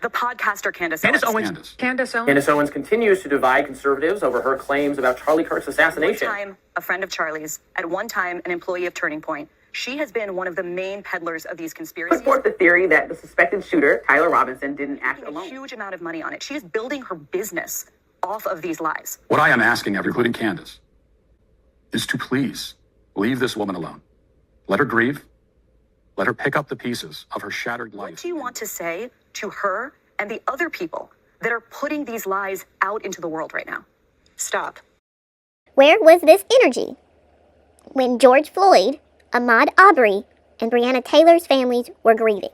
the podcaster Candace Owens. Candace Owens. Candace Owens continues to divide conservatives over her claims about Charlie Kirk's assassination. At one time, a friend of Charlie's. At one time, an employee of Turning Point. She has been one of the main peddlers of these conspiracies. Put forth the theory that the suspected shooter, Tyler Robinson, didn't act A alone. huge amount of money on it. She is building her business off of these lies. What I am asking everyone, including Candace, is to please leave this woman alone. Let her grieve. Let her pick up the pieces of her shattered life. What do you want to say to her and the other people that are putting these lies out into the world right now? Stop. Where was this energy when George Floyd, Ahmaud Arbery, and Breonna Taylor's families were grieving?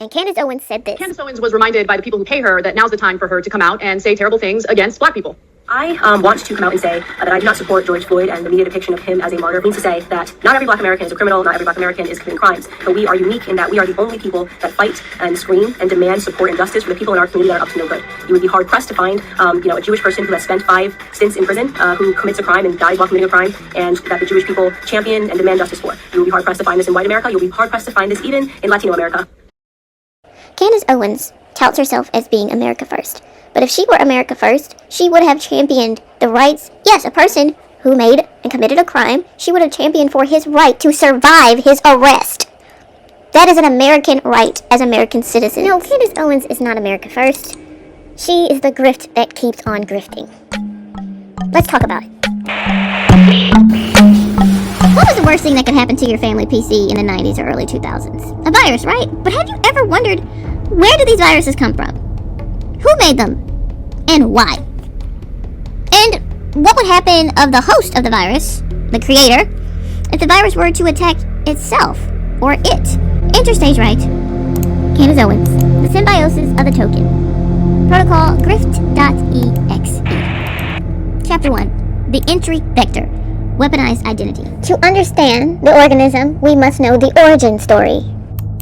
And Candace Owens said this. Candace Owens was reminded by the people who pay her that now's the time for her to come out and say terrible things against black people. I want to come out and say that I do not support George Floyd and the media depiction of him as a martyr. It means to say that not every black American is a criminal, not every black American is committing crimes, but we are unique in that we are the only people that fight and scream and demand support and justice for the people in our community that are up to no good. You would be hard pressed to find, a Jewish person who has spent 5 stints in prison, who commits a crime and dies while committing a crime, and that the Jewish people champion and demand justice for. You will be hard pressed to find this in white America. You'll be hard pressed to find this even in Latino America. Candace Owens touts herself as being America First. But if she were America First, she would have championed the rights. Yes, a person who made and committed a crime, she would have championed for his right to survive his arrest. That is an American right as American citizens. No, Candace Owens is not America First. She is the grift that keeps on grifting. Let's talk about it. What was the worst thing that could happen to your family PC in the 90s or early 2000s? A virus, right? But have you ever wondered, where do these viruses come from? Who made them? And why? And what would happen of the host of the virus, the creator, if the virus were to attack itself, or it? Enter stage right. Candace Owens, the symbiosis of the token. Protocol grift.exe. Chapter 1. The entry vector. Weaponized identity. To understand the organism, we must know the origin story.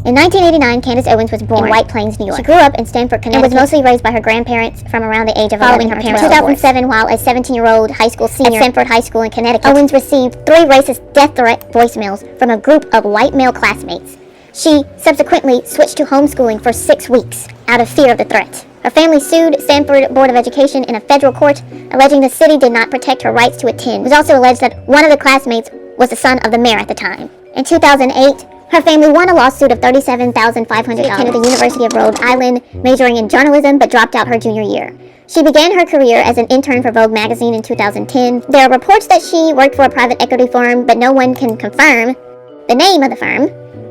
In 1989, Candace Owens was born in White Plains, New York. She grew up in Stamford, Connecticut, and was mostly raised by her grandparents from around the age of 11 her parents. In 2007, while a 17-year-old high school senior at Stamford High School in Connecticut, Owens received 3 racist death threat voicemails from a group of white male classmates. She subsequently switched to homeschooling for 6 weeks out of fear of the threat. Her family sued Stanford Board of Education in a federal court, alleging the city did not protect her rights to attend. It was also alleged that one of the classmates was the son of the mayor at the time. In 2008, her family won a lawsuit of $37,500. She attended the University of Rhode Island, majoring in journalism, but dropped out her junior year. She began her career as an intern for Vogue magazine in 2010. There are reports that she worked for a private equity firm, but no one can confirm the name of the firm.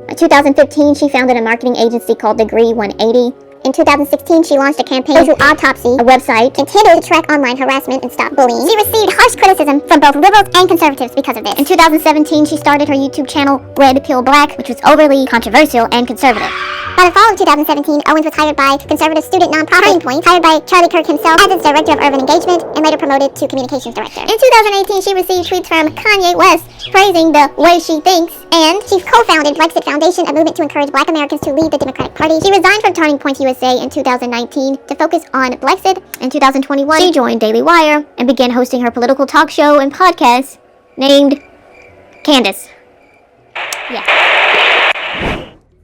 In 2015, she founded a marketing agency called Degree 180. In 2016, she launched a campaign to Autopsy, a website intended to track online harassment and stop bullying. She received harsh criticism from both liberals and conservatives because of this. In 2017, she started her YouTube channel, Red Pill Black, which was overly controversial and conservative. By the fall of 2017, Owens was hired by conservative student nonprofit Turning Point, hired by Charlie Kirk himself as its director of urban engagement, and later promoted to communications director. In 2018, she received tweets from Kanye West praising the way she thinks, and she co-founded Blexit Foundation, a movement to encourage black Americans to leave the Democratic Party. She resigned from Turning Point USA in 2019 to focus on Blexit. In 2021, she joined Daily Wire and began hosting her political talk show and podcast named Candace. Yeah.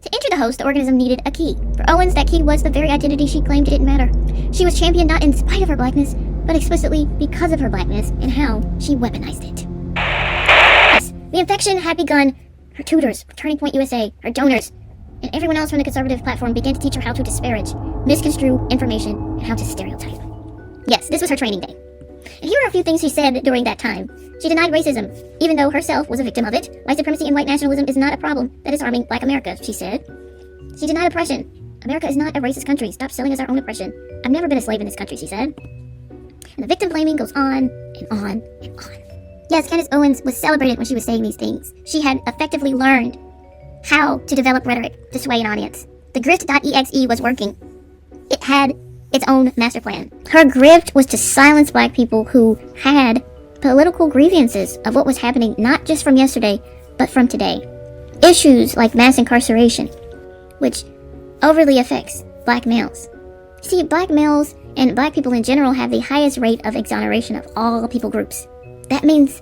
To enter the host, the organism needed a key. For Owens, that key was the very identity she claimed didn't matter. She was championed not in spite of her blackness, but explicitly because of her blackness and how she weaponized it. Yes, the infection had begun. Her tutors, Turning Point USA, her donors, and everyone else from the conservative platform began to teach her how to disparage, misconstrue information, and how to stereotype. Yes, this was her training day. And here are a few things she said during that time. She denied racism, even though herself was a victim of it. White supremacy and white nationalism is not a problem that is harming black America, she said. She denied oppression. America is not a racist country. Stop selling us our own oppression. I've never been a slave in this country, she said. And the victim blaming goes on and on and on. Yes, Candace Owens was celebrated when she was saying these things. She had effectively learned how to develop rhetoric to sway an audience. The grift.exe was working. It had its own master plan. Her grift was to silence black people who had political grievances of what was happening not just from yesterday, but from today. Issues like mass incarceration, which overly affects black males. See, black males and black people in general have the highest rate of exoneration of all people groups. That means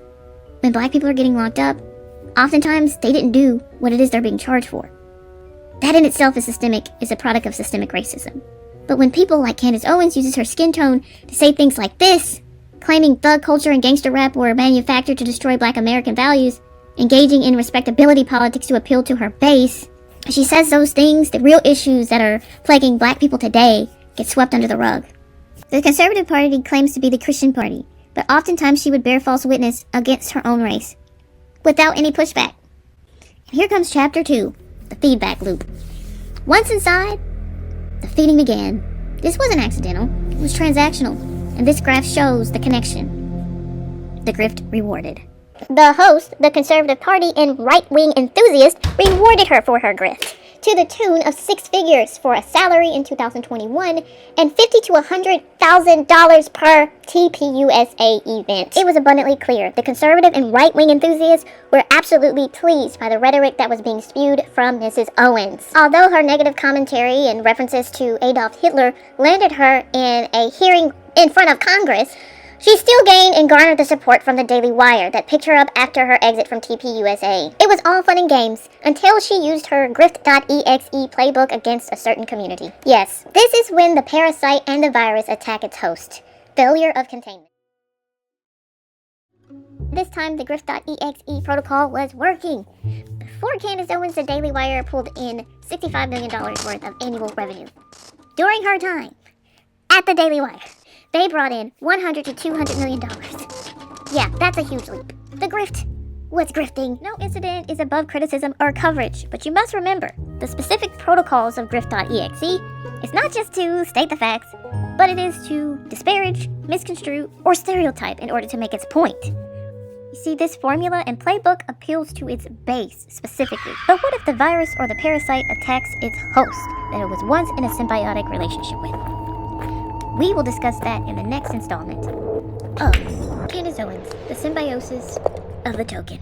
when black people are getting locked up, oftentimes they didn't do what it is they're being charged for. That in itself is a product of systemic racism. But when people like Candace Owens uses her skin tone to say things like this, claiming thug culture and gangster rap were manufactured to destroy black American values, engaging in respectability politics to appeal to her base, she says those things, the real issues that are plaguing black people today, get swept under the rug. The Conservative Party claims to be the Christian Party, but oftentimes she would bear false witness against her own race, without any pushback. And here comes Chapter 2, the feedback loop. Once inside, the feeding began. This wasn't accidental, it was transactional, and this graph shows the connection. The grift rewarded. The host, the Conservative Party and right-wing enthusiast, rewarded her for her grift, to the tune of 6 figures for a salary in 2021 and $50,000 to $100,000 per TPUSA event. It was abundantly clear the conservative and right-wing enthusiasts were absolutely pleased by the rhetoric that was being spewed from Mrs. Owens. Although her negative commentary and references to Adolf Hitler landed her in a hearing in front of Congress, she still gained and garnered the support from the Daily Wire that picked her up after her exit from TPUSA. It was all fun and games until she used her grift.exe playbook against a certain community. Yes, this is when the parasite and the virus attack its host. Failure of containment. This time, the grift.exe protocol was working. Before Candace Owens, the Daily Wire pulled in $65 million worth of annual revenue. During her time at the Daily Wire, they brought in $100 to $200 million. Yeah, that's a huge leap. The grift was grifting. No incident is above criticism or coverage, but you must remember, the specific protocols of grift.exe is not just to state the facts, but it is to disparage, misconstrue, or stereotype in order to make its point. You see, this formula and playbook appeals to its base specifically. But what if the virus or the parasite attacks its host that it was once in a symbiotic relationship with? We will discuss that in the next installment of Candace Owens, the Symbiosis of the Token.